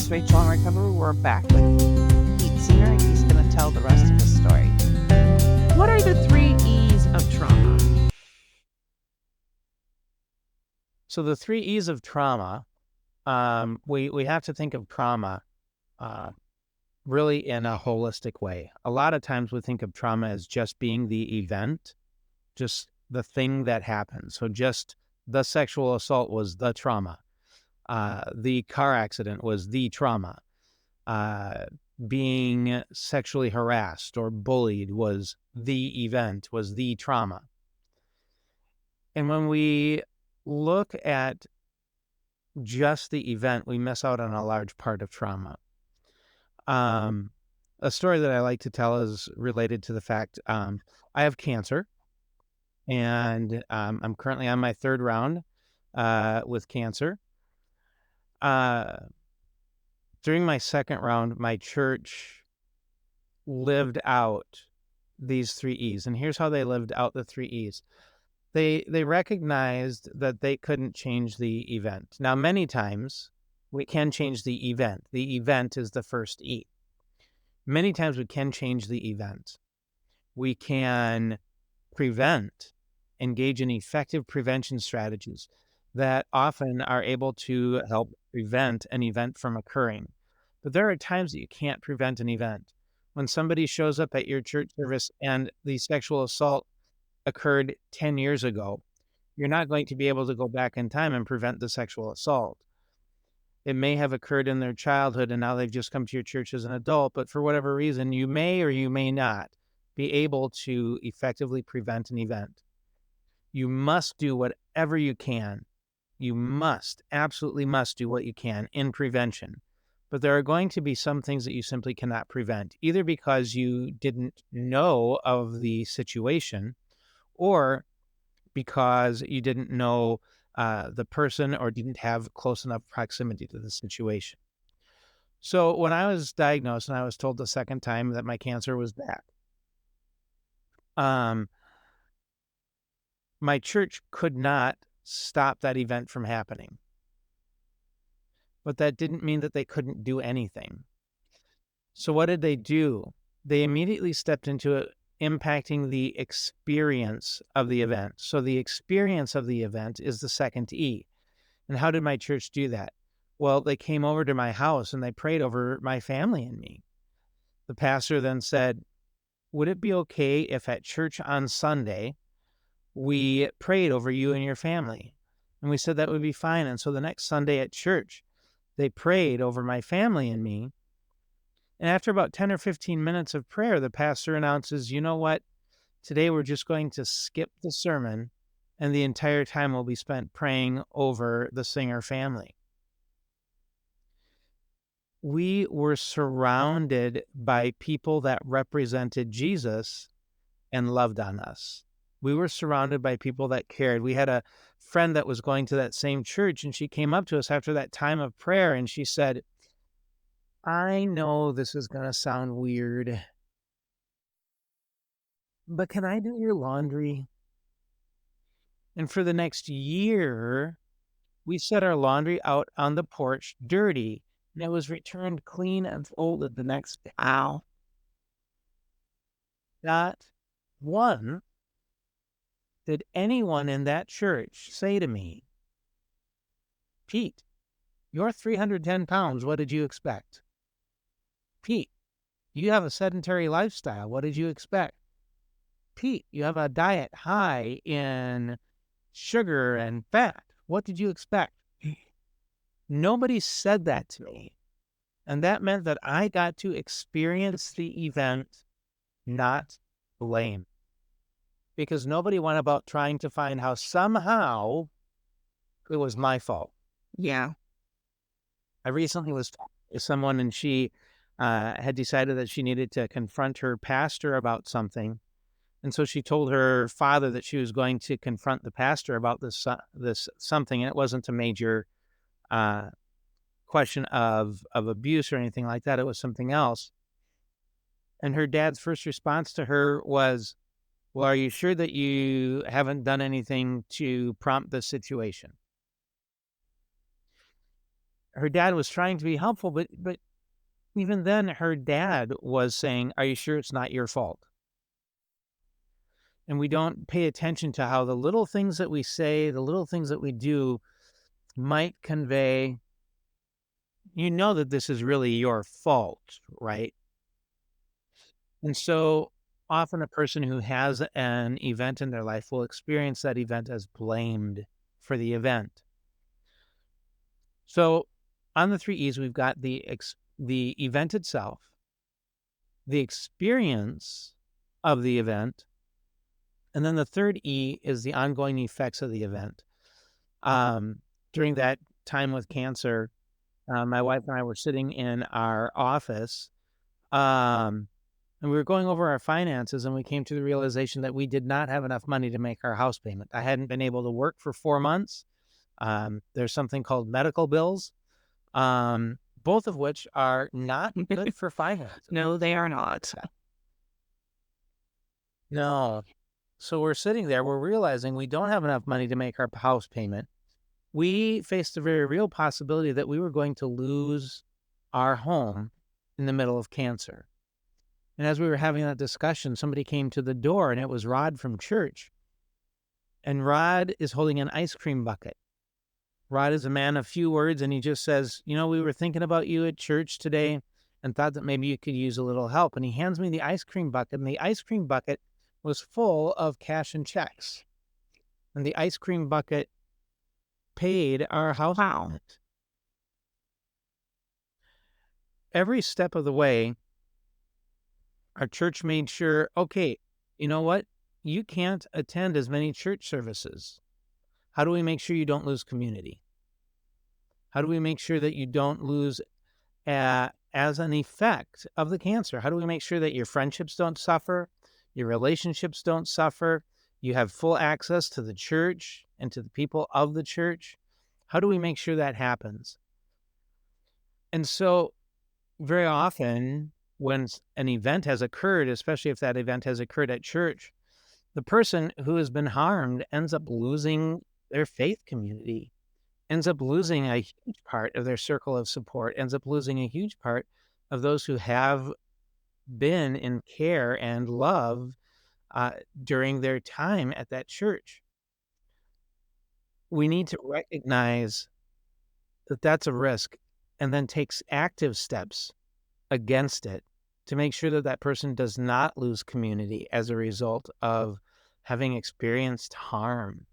is Rachel on Recovery. We're back with Pete Singer, and he's going to tell the rest of the story. What are the 3 E's of trauma? So the 3 E's of trauma, we have to think of trauma really in a holistic way. A lot of times we think of trauma as just being the event, just the thing that happened. So just the sexual assault was the trauma. The car accident was the trauma. Being sexually harassed or bullied was the event, was the trauma. And when we look at just the event, we miss out on a large part of trauma. A story that I like to tell is related to the fact I have cancer, and I'm currently on my 3rd round with cancer. During my 2nd round, my church lived out these 3 E's, and here's how they lived out the 3 E's. They recognized that they couldn't change the event. Now, many times we can change the event. The event is the first E. Many times we can change the event. We can prevent, engage in effective prevention strategies that often are able to help prevent an event from occurring. But there are times that you can't prevent an event. When somebody shows up at your church service and the sexual assault occurred 10 years ago, you're not going to be able to go back in time and prevent the sexual assault. It may have occurred in their childhood and now they've just come to your church as an adult, but for whatever reason, you may or you may not be able to effectively prevent an event. You must do whatever you can. You must, absolutely must do what you can in prevention. But there are going to be some things that you simply cannot prevent, either because you didn't know of the situation or because you didn't know the person or didn't have close enough proximity to the situation. So when I was diagnosed and I was told the 2nd time that my cancer was back, my church could not stop that event from happening. But that didn't mean that they couldn't do anything. So what did they do? They immediately stepped into it, impacting the experience of the event. So the experience of the event is the 2nd E. And how did my church do that? Well, they came over to my house and they prayed over my family and me. The pastor then said, would it be okay if at church on Sunday, we prayed over you and your family? And we said that would be fine. And so the next Sunday at church, they prayed over my family and me. And after about 10 or 15 minutes of prayer, the pastor announces, you know what? Today we're just going to skip the sermon, and the entire time will be spent praying over the Singer family. We were surrounded by people that represented Jesus and loved on us. We were surrounded by people that cared. We had a friend that was going to that same church, and she came up to us after that time of prayer, and she said, I know this is going to sound weird, but can I do your laundry? And for the next year, we set our laundry out on the porch dirty, and it was returned clean and folded the next day. Wow. Not one did anyone in that church say to me, Pete, you're 310 pounds. What did you expect? Pete, you have a sedentary lifestyle. What did you expect? Pete, you have a diet high in sugar and fat. What did you expect? Nobody said that to me. And that meant that I got to experience the event, not blame. Because nobody went about trying to find how somehow it was my fault. Yeah. I recently was talking to someone and she had decided that she needed to confront her pastor about something. And so she told her father that she was going to confront the pastor about this something. And it wasn't a major question of abuse or anything like that. It was something else. And her dad's first response to her was, well, are you sure that you haven't done anything to prompt this situation? her dad was trying to be helpful, but even then, her dad was saying, "Are you sure it's not your fault?" And we don't pay attention to how the little things that we say, the little things that we do might convey, you know, that this is really your fault, right? And so often a person who has an event in their life will experience that event as blamed for the event. So on the three E's, we've got the event itself, the experience of the event, and then the third E is the ongoing effects of the event. During that time with cancer, my wife and I were sitting in our office, and we were going over our finances, and we came to the realization that we did not have enough money to make our house payment. I hadn't been able to work for 4 months. There's something called medical bills, both of which are not good for finances. No, they are not. No. So we're sitting there, we're realizing we don't have enough money to make our house payment. We faced a very real possibility that we were going to lose our home in the middle of cancer. And as we were having that discussion, somebody came to the door, and it was Rod from church. And Rod is holding an ice cream bucket. Rod is a man of few words, and he just says, "You know, we were thinking about you at church today and thought that maybe you could use a little help." And he hands me the ice cream bucket, and the ice cream bucket was full of cash and checks. And the ice cream bucket paid our house payment. Every step of the way, our church made sure, okay, you know what? You can't attend as many church services. How do we make sure you don't lose community? How do we make sure that you don't lose as an effect of the cancer? How do we make sure that your friendships don't suffer, your relationships don't suffer, you have full access to the church and to the people of the church? How do we make sure that happens? And so very often when an event has occurred, especially if that event has occurred at church, the person who has been harmed ends up losing their faith community, ends up losing a huge part of their circle of support, ends up losing a huge part of those who have been in care and love during their time at that church. We need to recognize that that's a risk and then takes active steps against it to make sure that that person does not lose community as a result of having experienced harm.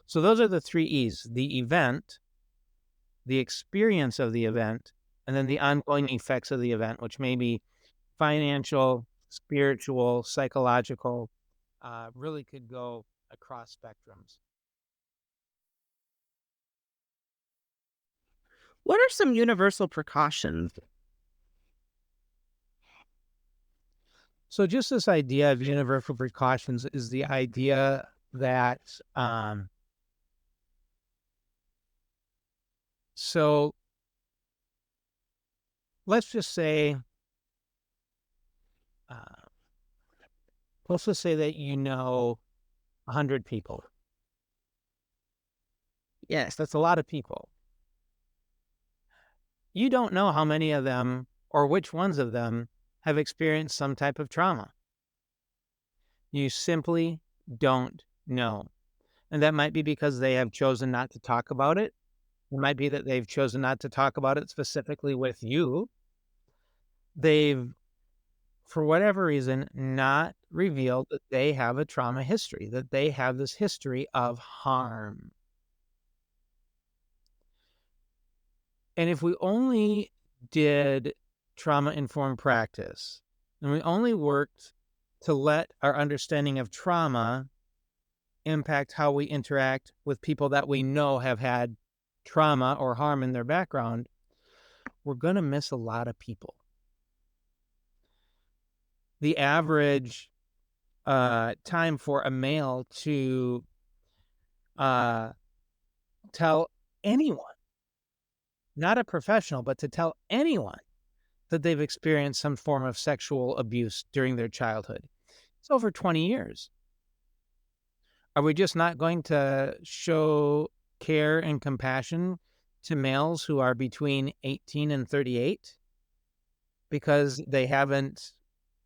So those are the three E's: the event, the experience of the event, and then the ongoing effects of the event, which may be financial, spiritual, psychological, really could go across spectrums. What are some universal precautions? So just this idea of universal precautions is the idea that so let's just say uh, let's just say that 100 people. Yes, that's a lot of people. You don't know how many of them or which ones of them have experienced some type of trauma. You simply don't know. And that might be because they have chosen not to talk about it. It might be that they've chosen not to talk about it specifically with you. They've, for whatever reason, not revealed that they have a trauma history, that they have this history of harm. And if we only did trauma-informed practice, and we only worked to let our understanding of trauma impact how we interact with people that we know have had trauma or harm in their background, we're going to miss a lot of people. The average time for a male to tell anyone, not a professional, but to tell anyone that they've experienced some form of sexual abuse during their childhood, it's over 20 years. Are we just not going to show care and compassion to males who are between 18 and 38 because they have a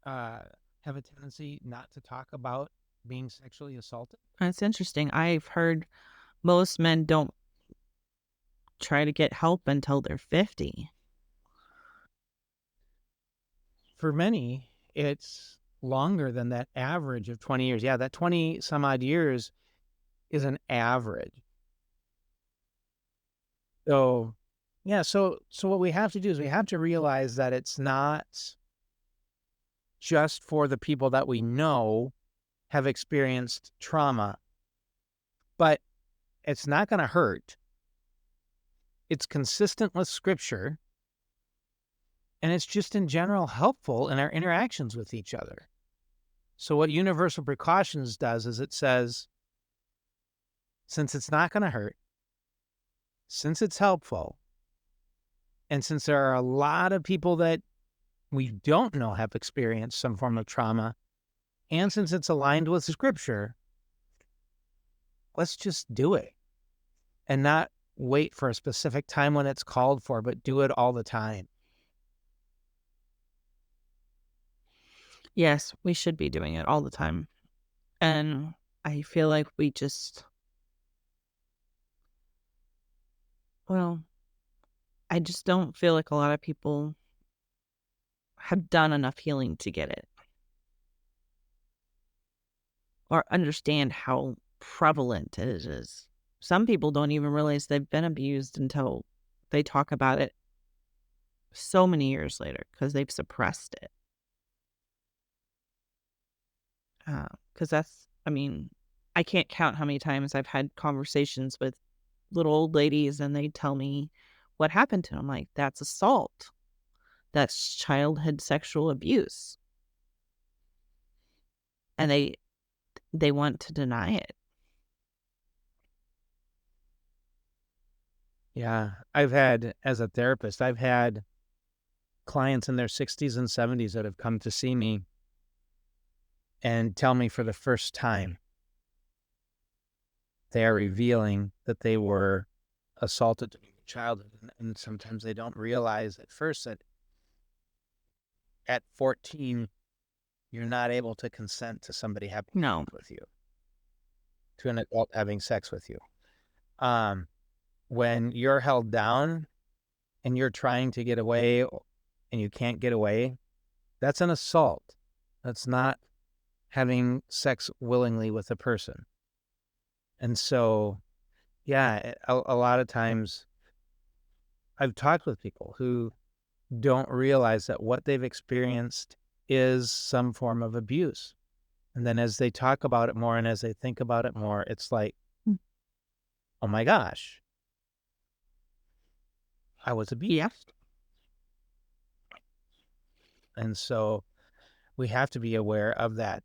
tendency not to talk about being sexually assaulted. That's interesting. I've heard most men don't try to get help until they're 50. For many, it's longer than that average of 20 years. Yeah, that 20 some odd years is an average. So, yeah, so what we have to do is we have to realize that it's not just for the people that we know have experienced trauma, but it's not going to hurt. It's consistent with scripture, and it's just in general helpful in our interactions with each other. So what Universal Precautions does is it says, since it's not going to hurt, since it's helpful, and since there are a lot of people that we don't know have experienced some form of trauma, and since it's aligned with scripture, let's just do it and not wait for a specific time when it's called for, but do it all the time. Yes, we should be doing it all the time. And I feel like we just, well, I just don't feel like a lot of people have done enough healing to get it or understand how prevalent it is. Some people don't even realize they've been abused until they talk about it so many years later because they've suppressed it. Because that's, I mean, I can't count how many times I've had conversations with little old ladies and they tell me what happened to them. Like, that's assault. That's childhood sexual abuse. And they want to deny it. Yeah, as a therapist, I've had clients in their 60s and 70s that have come to see me and tell me for the first time they are revealing that they were assaulted in childhood. And sometimes they don't realize at first that at 14, you're not able to consent to somebody having No. sex with you, to an adult having sex with you. When you're held down and you're trying to get away and you can't get away, that's an assault. That's not having sex willingly with a person. And so, yeah, a lot of times I've talked with people who don't realize that what they've experienced is some form of abuse. And then as they talk about it more and as they think about it more, it's like, oh my gosh, I was abused. Yeah. And so we have to be aware of that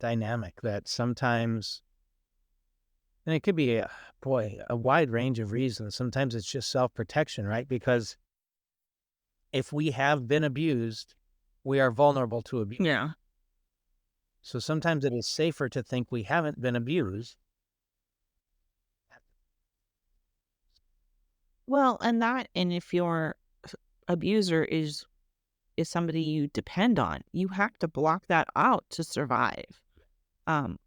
dynamic that sometimes, and it could be a wide range of reasons. Sometimes it's just self-protection, right? Because if we have been abused, we are vulnerable to abuse. Yeah. So sometimes it is safer to think we haven't been abused. Well, and if your abuser is somebody you depend on, you have to block that out to survive. Um,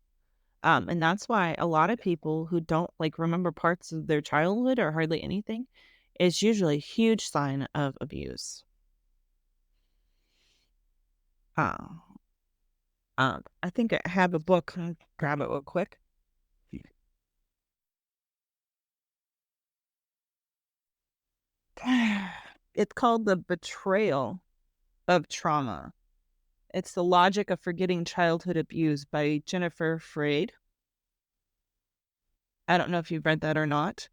and that's why a lot of people who don't like remember parts of their childhood or hardly anything is usually a huge sign of abuse. Uh, I think I have a book. I'll grab it real quick. It's called The Betrayal of Trauma. It's The Logic of Forgetting Childhood Abuse by Jennifer Freyd. I don't know if you've read that or not.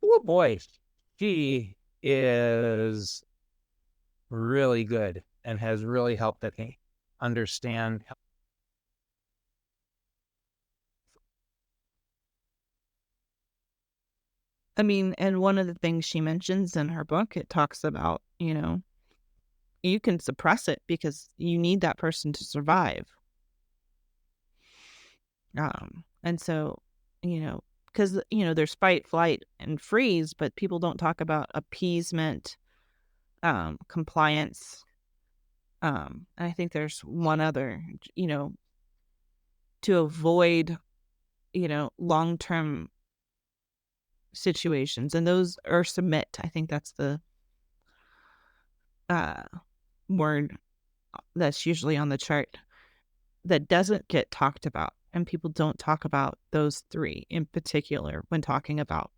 Oh boy, she is really good and has really helped me understand. I mean, and one of the things she mentions in her book, it talks about, you can suppress it because you need that person to survive. And so, because, there's fight, flight, and freeze, but people don't talk about appeasement, compliance. And I think there's one other, to avoid, long-term situations, and those are submit. I think that's the uh, word that's usually on the chart that doesn't get talked about. And people don't talk about those three in particular when talking about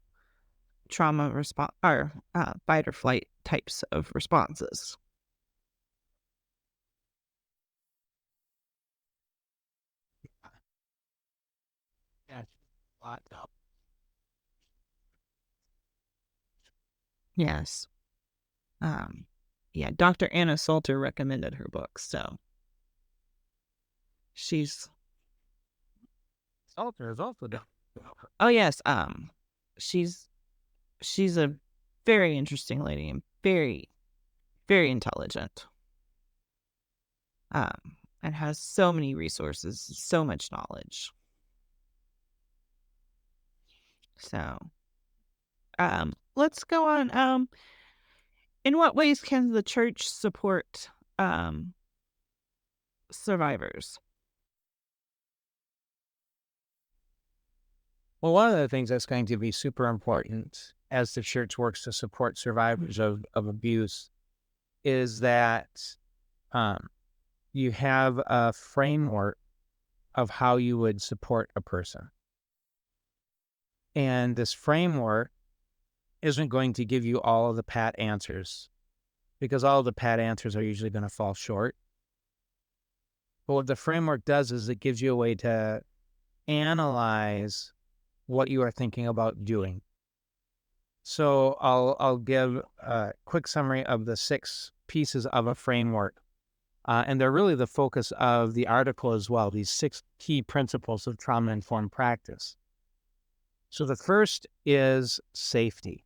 trauma response or fight or flight types of responses. Yeah, a lot. Yes. Yeah, Dr. Anna Salter recommended her book, so she's Salter is also done. oh yes, she's a very interesting lady and very, very intelligent. And has so many resources, so much knowledge. So, let's go on. In what ways can the church support survivors? Well, one of the things that's going to be super important as the church works to support survivors of abuse is that you have a framework of how you would support a person. And this framework isn't going to give you all of the pat answers, because all of the pat answers are usually going to fall short. But what the framework does is it gives you a way to analyze what you are thinking about doing. So I'll give a quick summary of the 6 pieces of a framework. And they're really the focus of the article as well, these 6 key principles of trauma-informed practice. So the first is safety.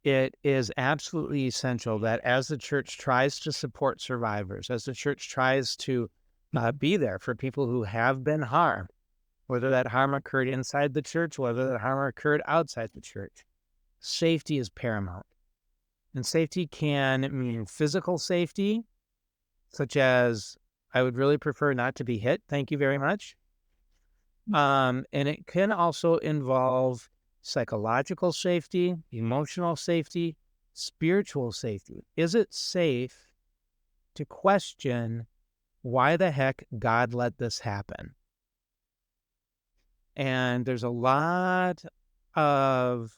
It is absolutely essential that as the church tries to support survivors, as the church tries to be there for people who have been harmed, whether that harm occurred inside the church, whether that harm occurred outside the church, safety is paramount. And safety can mean physical safety, such as, I would really prefer not to be hit. Thank you very much. And it can also involve psychological safety, emotional safety, spiritual safety. Is it safe to question why the heck God let this happen? And there's a lot of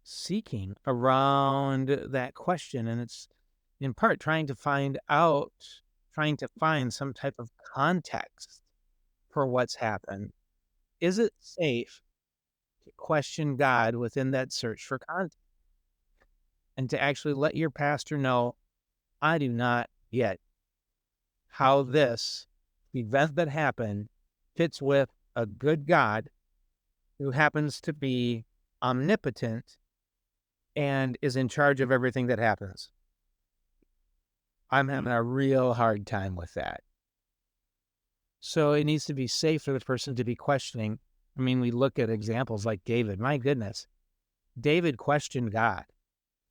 seeking around that question, and it's in part trying to find some type of context for what's happened. Is it safe to question God within that search for context and to actually let your pastor know, I do not get how this event that happened fits with a good God who happens to be omnipotent and is in charge of everything that happens? I'm having a real hard time with that. So it needs to be safe for the person to be questioning. I mean, we look at examples like David. My goodness, David questioned God,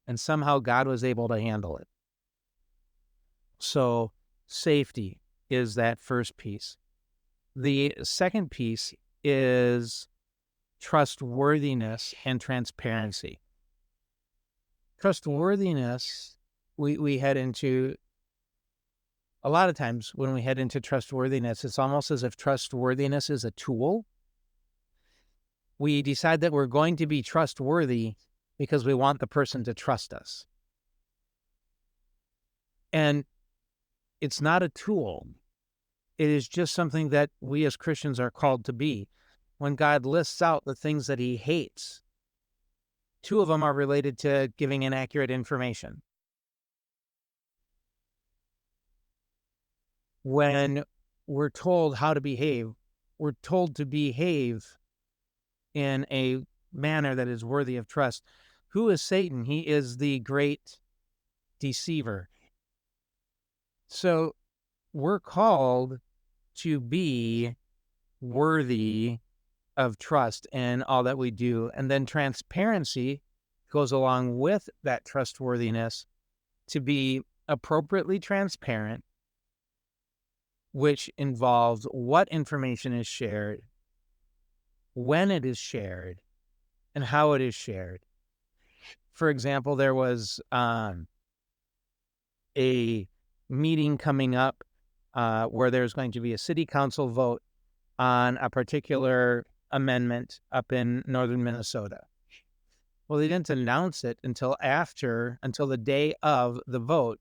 and somehow God was able to handle it. So safety is that first piece. The second piece is trustworthiness and transparency. Trustworthiness, we head into, a lot of times when we head into trustworthiness, it's almost as if trustworthiness is a tool. We decide that we're going to be trustworthy because we want the person to trust us. And it's not a tool. It is just something that we as Christians are called to be. When God lists out the things that he hates, 2 of them are related to giving inaccurate information. When we're told how to behave, we're told to behave in a manner that is worthy of trust. Who is Satan? He is the great deceiver. So we're called to be worthy of trust in all that we do. And then transparency goes along with that trustworthiness to be appropriately transparent, which involves what information is shared, when it is shared, and how it is shared. For example, there was a meeting coming up where there's going to be a city council vote on a particular amendment up in northern Minnesota. Well, they didn't announce it until the day of the vote,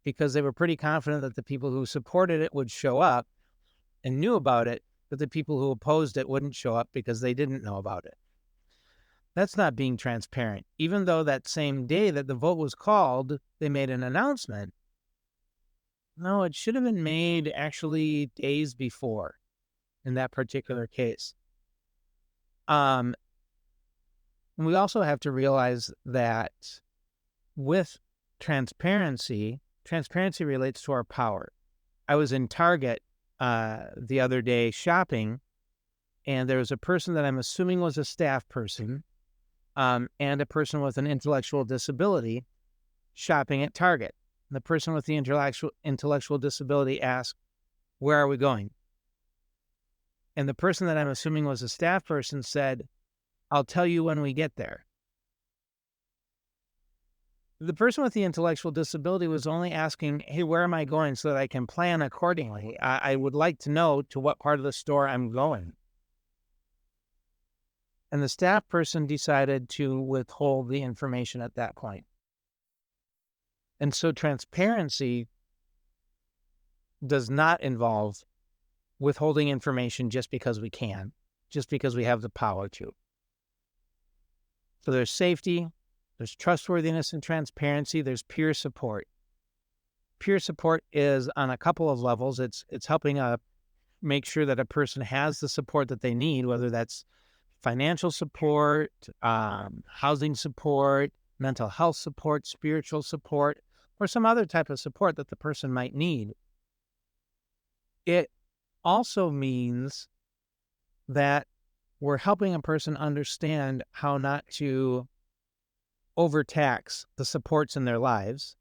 because they were pretty confident that the people who supported it would show up and knew about it, but the people who opposed it wouldn't show up because they didn't know about it. That's not being transparent. Even though that same day that the vote was called, they made an announcement. No, it should have been made actually days before in that particular case. We also have to realize that with transparency relates to our power. I was in Target the other day shopping, and there was a person that I'm assuming was a staff person and a person with an intellectual disability shopping at Target. The person with the intellectual disability asked, "Where are we going?" And the person that I'm assuming was a staff person said, "I'll tell you when we get there." The person with the intellectual disability was only asking, "Hey, where am I going so that I can plan accordingly? I would like to know to what part of the store I'm going." And the staff person decided to withhold the information at that point. And so transparency does not involve withholding information just because we can, just because we have the power to. So there's safety, there's trustworthiness and transparency, there's peer support. Peer support is on a couple of levels. It's helping make sure that a person has the support that they need, whether that's financial support, housing support, mental health support, spiritual support, or some other type of support that the person might need. It also means that we're helping a person understand how not to overtax the supports in their lives.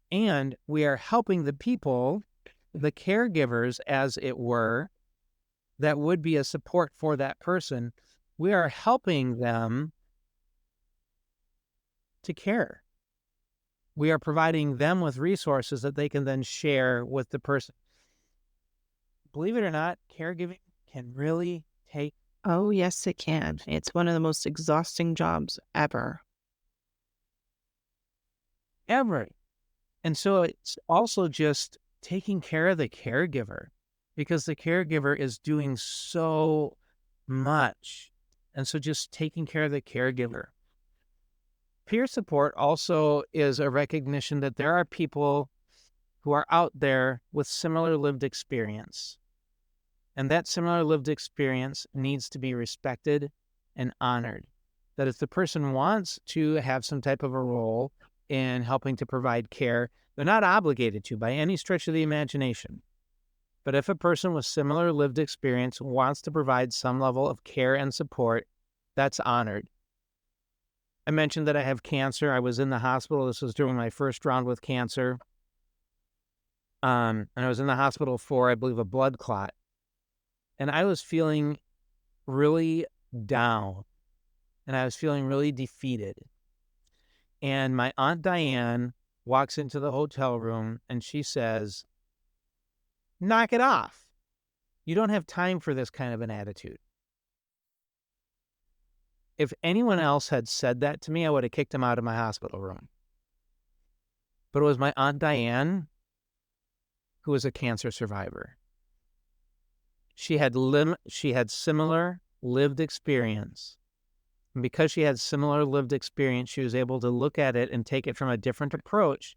And we are helping the people, the caregivers, as it were, that would be a support for that person. We are helping them to care. We are providing them with resources that they can then share with the person. Believe it or not, caregiving can really take Oh, yes, it can. It's one of the most exhausting jobs ever. ever. And so it's also just taking care of the caregiver, because the caregiver is doing so much. And so just taking care of the caregiver. Peer support also is a recognition that there are people who are out there with similar lived experience. And that similar lived experience needs to be respected and honored. That if the person wants to have some type of a role in helping to provide care, they're not obligated to by any stretch of the imagination. But if a person with similar lived experience wants to provide some level of care and support, that's honored. I mentioned that I have cancer. I was in the hospital. This was during my first round with cancer. And I was in the hospital for, I believe, a blood clot. And I was feeling really down. And I was feeling really defeated. And my Aunt Diane walks into the hotel room and she says, "Knock it off. You don't have time for this kind of an attitude." If anyone else had said that to me, I would have kicked him out of my hospital room. But it was my Aunt Diane, who was a cancer survivor. She had similar lived experience. And because she had similar lived experience, she was able to look at it and take it from a different approach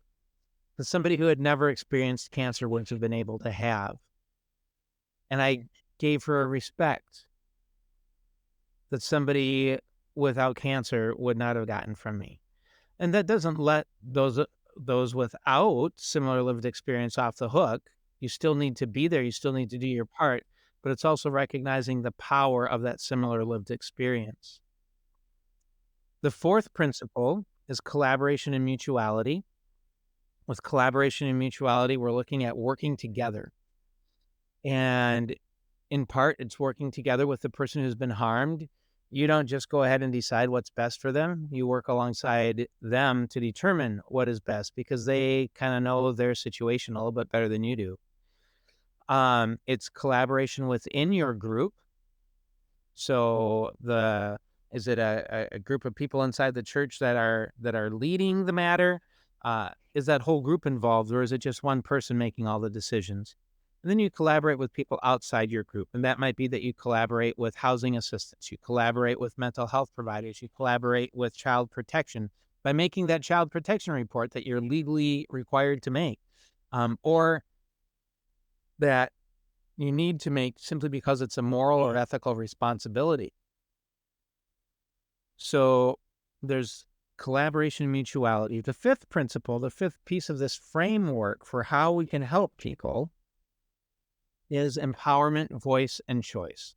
that somebody who had never experienced cancer wouldn't have been able to have. And I gave her a respect that somebody without cancer would not have gotten from me. And that doesn't let those without similar lived experience off the hook. You still need to be there. You still need to do your part. but it's also recognizing the power of that similar lived experience. The fourth principle is collaboration and mutuality. With collaboration and mutuality, we're looking at working together. And in part, it's working together with the person who's been harmed. You don't just go ahead and decide what's best for them. You work alongside them to determine what is best because they kind of know their situation a little bit better than you do. It's collaboration within your group. So is it a group of people inside the church that are leading the matter? Is that whole group involved, or is it just one person making all the decisions? And then you collaborate with people outside your group, and that might be that you collaborate with housing assistants, you collaborate with mental health providers, you collaborate with child protection by making that child protection report that you're legally required to make, or that you need to make simply because it's a moral or ethical responsibility. So there's collaboration and mutuality. The fifth principle, the fifth piece of this framework for how we can help people is empowerment, voice, and choice.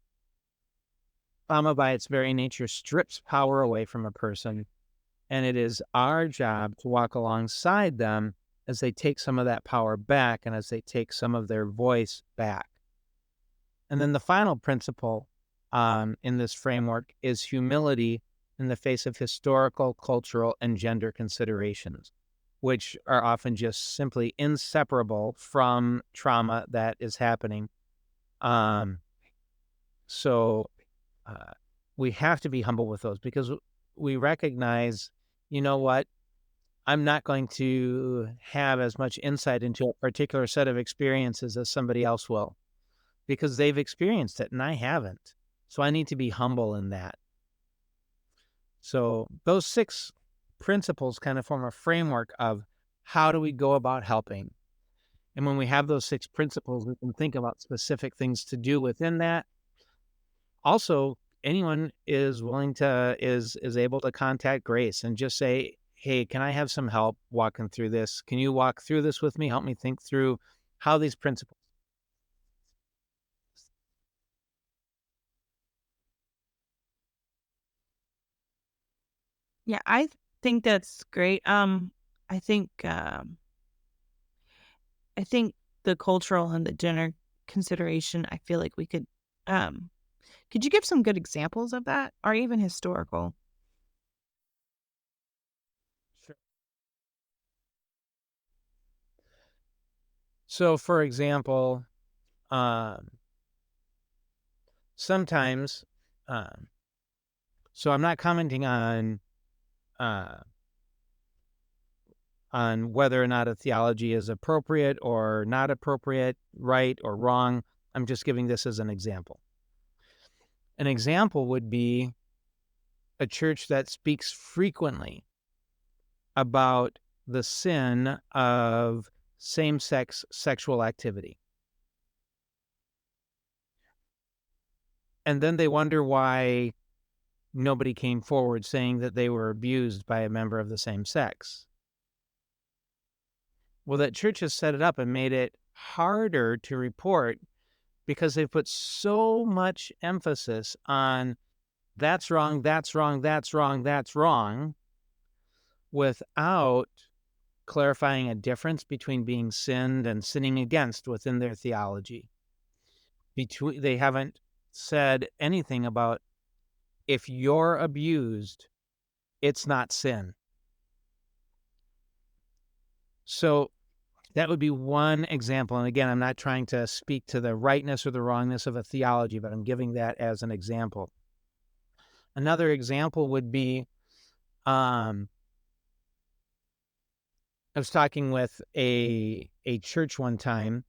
Trauma, by its very nature, strips power away from a person, and it is our job to walk alongside them as they take some of that power back and as they take some of their voice back. And then the final principle in this framework is humility in the face of historical, cultural, and gender considerations, which are often just simply inseparable from trauma that is happening. So we have to be humble with those because we recognize, you know what, I'm not going to have as much insight into a particular set of experiences as somebody else will because they've experienced it and I haven't. So I need to be humble in that. So those 6 principles kind of form a framework of how do we go about helping. And when we have those 6 principles, we can think about specific things to do within that. Also, anyone is willing to is able to contact Grace and just say, hey, can I have some help walking through this? Can you walk through this with me? Help me think through how these principles. Yeah, I think that's great. I think I think the cultural and the gender consideration, I feel like we could you give some good examples of that or even historical? Sure. So, for example, um, sometimes, um, so I'm not commenting uh, on whether or not a theology is appropriate or not appropriate, right or wrong. I'm just giving this as an example. An example would be a church that speaks frequently about the sin of same-sex sexual activity. And then they wonder why nobody came forward saying that they were abused by a member of the same sex. Well, that church has set it up and made it harder to report because they've put so much emphasis on that's wrong, that's wrong, that's wrong, that's wrong, without clarifying a difference between being sinned and sinning against within their theology. They haven't said anything about if you're abused, it's not sin. So that would be one example. And again, I'm not trying to speak to the rightness or the wrongness of a theology, but I'm giving that as an example. Another example would be I was talking with a church one time,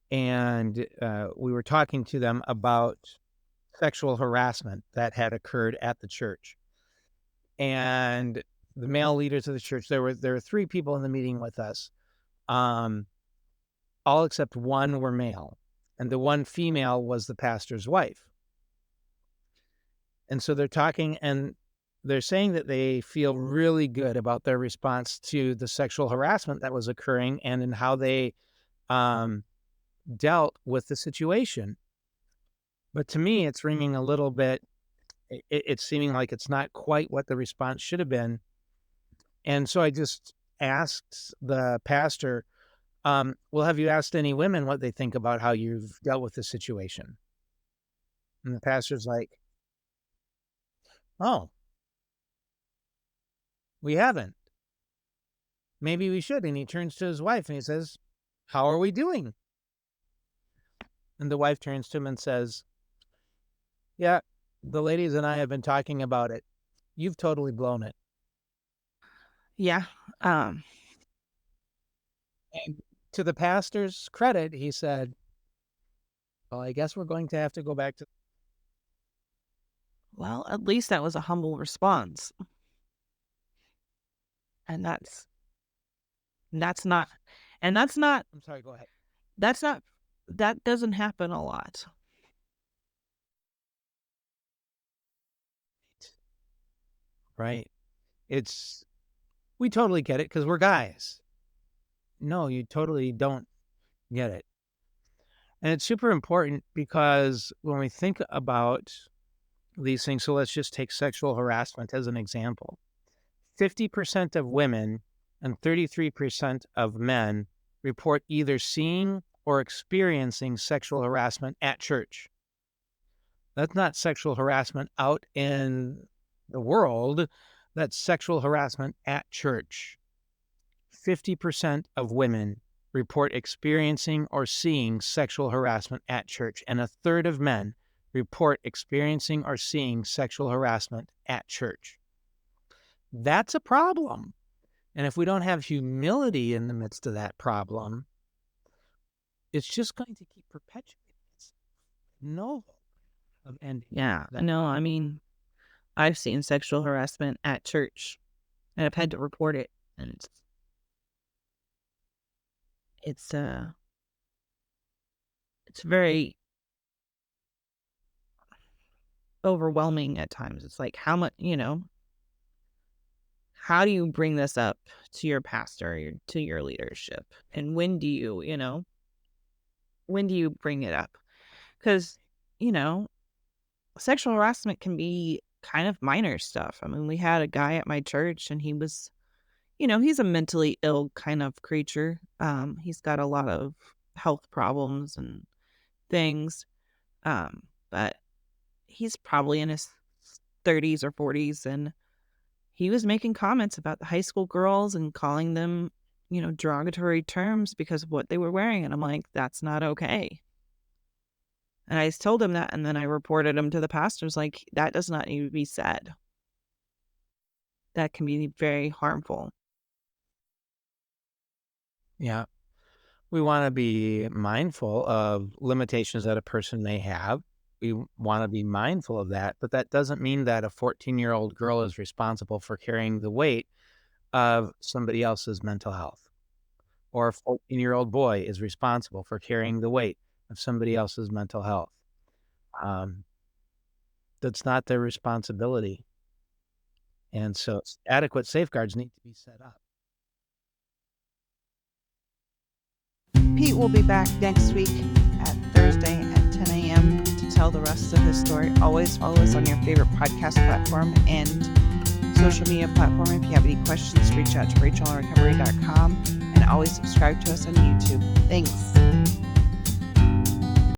and we were talking to them about sexual harassment that had occurred at the church. And the male leaders of the church, there were 3 people in the meeting with us. All except one were male, and the one female was the pastor's wife. And so they're talking and they're saying that they feel really good about their response to the sexual harassment that was occurring and in how they dealt with the situation. But to me, it's ringing a little bit, it's seeming like it's not quite what the response should have been. And so I just asked the pastor, well, have you asked any women what they think about how you've dealt with the situation? And the pastor's like, oh, we haven't. Maybe we should. And he turns to his wife and he says, how are we doing? And the wife turns to him and says, yeah, the ladies and I have been talking about it. You've totally blown it. Yeah. And to the pastor's credit, he said, well, I guess we're going to have to go back to. Well, at least that was a humble response. And that's not, I'm sorry, go ahead. that doesn't happen a lot. Right. We totally get it because we're guys. No, you totally don't get it. And it's super important because when we think about these things, so let's just take sexual harassment as an example. 50% of women and 33% of men report either seeing or experiencing sexual harassment at church. That's not sexual harassment out in the world. That's sexual harassment at church. 50% of women report experiencing or seeing sexual harassment at church, and a third of men report experiencing or seeing sexual harassment at church. That's a problem. And if we don't have humility in the midst of that problem, it's just going to keep perpetuating. It's no hope of ending. Yeah. No, I mean, I've seen sexual harassment at church and I've had to report it. And it's very overwhelming at times. It's like, how much, how do you bring this up to your pastor, to your leadership? And when do you bring it up? Because, sexual harassment can be kind of minor stuff. I mean, we had a guy at my church and he was, he's a mentally ill kind of creature. He's got a lot of health problems and things. But he's probably in his 30s or 40s, and he was making comments about the high school girls and calling them, derogatory terms because of what they were wearing. And I'm like, that's not okay. And I told him that, and then I reported him to the pastors, like, that does not need to be said. That can be very harmful. Yeah. We want to be mindful of limitations that a person may have. We want to be mindful of that, but that doesn't mean that a 14-year-old girl is responsible for carrying the weight of somebody else's mental health, or a 14-year-old boy is responsible for carrying the weight of somebody else's mental health. That's not their responsibility. And so adequate safeguards need to be set up. Pete will be back next week at Thursday at 10 a.m. to tell the rest of his story. Always follow us on your favorite podcast platform and social media platform. If you have any questions, reach out to rachelonrecovery.com, and always subscribe to us on YouTube. Thanks.